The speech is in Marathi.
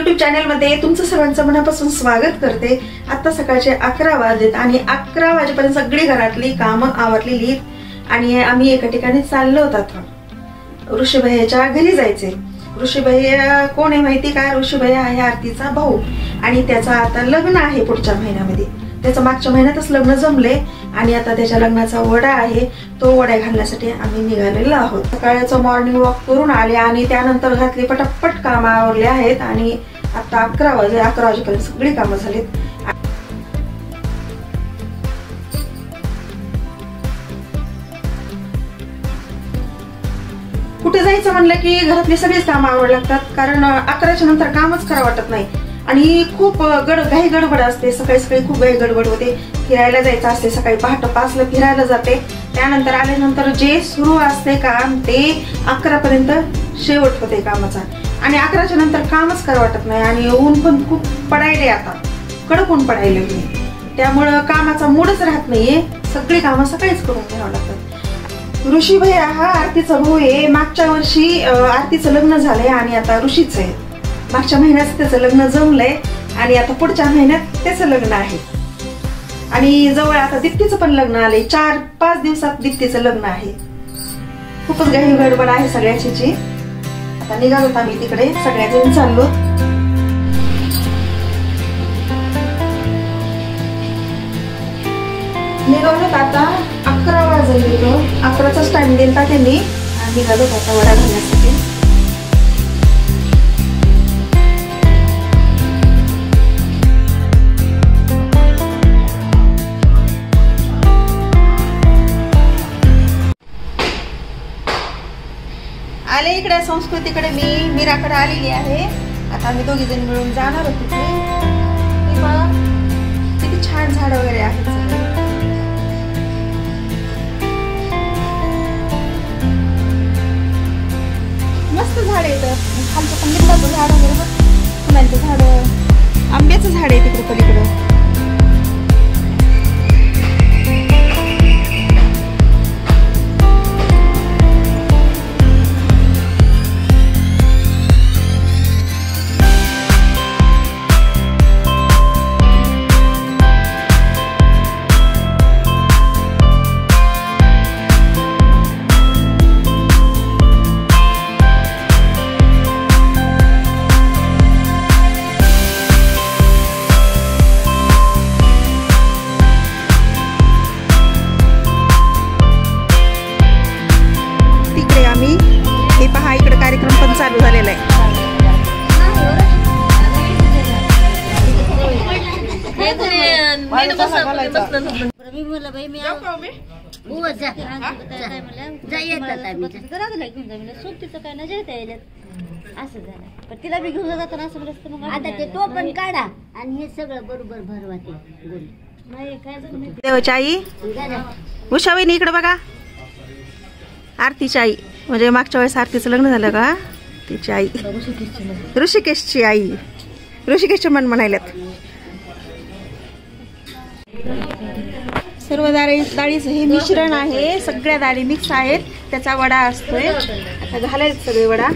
YouTube चॅनल मध्ये तुमचं सर्वांचं मनापासून स्वागत करते। आता सकाळचे 11 वाजलेत आणि 11 वाजेपर्यंत सगळी घरातली कामं आवरलेली आणि आम्ही एका ठिकाणी चाललो होतो। ऋषीभैयाच्या घरी जायचे। ऋषीभैया कोण आहे माहिती का? ऋषीभैया आहे आरतीचा भाऊ आणि त्याचा आता लग्न आहे पुढच्या महिन्यामध्ये। त्याचं मागच्या महिन्यातच लग्न जमले आणि आता त्याच्या लग्नाचा वडा आहे, तो वडा घालण्यासाठी आम्ही निघालेलो आहोत। सकाळचं मॉर्निंग वॉक करून आले आणि त्यानंतर घरातली पटापट कामं आवरले आहेत आणि आता 11 वाजेपर्यंत सगळी कामं झालीत। कुठे जायचं म्हणलं की घरातली सगळीच कामं आवरावी लागतात, कारण 11च्या नंतर कामच करावं वाटत नाही आणि खूप घाई गडबड असते। सकाळी खूप घाई गडबड होते। फिरायला जायचं असते, सकाळी पहाटे 5ला फिरायला जाते, त्यानंतर आल्यानंतर जे सुरू असते काम ते 11 पर्यंत शेवट होते कामाचा आणि 11च्या नंतर कामच करावं वाटत नाही आणि ऊन पण खूप पडायले, आता कडक ऊन पडायले, त्यामुळं कामाचा मूडच राहत नाहीये। सगळी कामं सकाळीच करून घ्यावं लागतात। ऋषीभैया हा आरतीचा भाऊ आहे। मागच्या वर्षी आरतीचं लग्न झालंय आणि आता ऋषीच आहे। मागच्या महिन्यात त्याचं लग्न जमलंय आणि आता पुढच्या महिन्यात त्याचं लग्न आहे आणि जवळ आता दीप्तीचं पण लग्न आलंय। 4-5 दिवसात दीप्तीचं लग्न आहे। खूपच घाई गडबड आहे सगळ्याची। आता निघालो आम्ही तिकडे, सगळ्याजण चाललो। निघालो आता 11 वाजले, 11चाच टाइम दिला त्यांनी आणि निघालो आता वडा घालण्यासाठी। आले इकडे संस्कृतीकडे, मी मीराकडे आलेली आहे। आता आम्ही दोघी जणी मिळून जाणार होतो तिथे। हे बघा किती छान झाड वगैरे आहेत सगळे। मस्त झाड येतं, खालचं पण लिंबाचं झाड वगैरे बघ, फुलांचं झाड, आंब्याचं झाड आहे तिकडे पलीकडं। हे पहा इकडे कार्यक्रम पण चालू झालेला आहे। तिला बी घेऊन जातो ना असं मग आता ते तो पण काढा आणि हे सगळं बरोबर भरवाते। देवाची आई उषाबाईनी इकडे बघा, आरतीची आई म्हणजे मागच्या वेळेस आरतीचं लग्न झालं का तिची आई, ऋषिकेशची आई, ऋषिकेशचे मन म्हणायल्यात। सर्व डाळीचं हे मिश्रण आहे, सगळ्या डाळी मिक्स आहेत, त्याचा वडा असतोय। आता घालायचं सगळे वडा।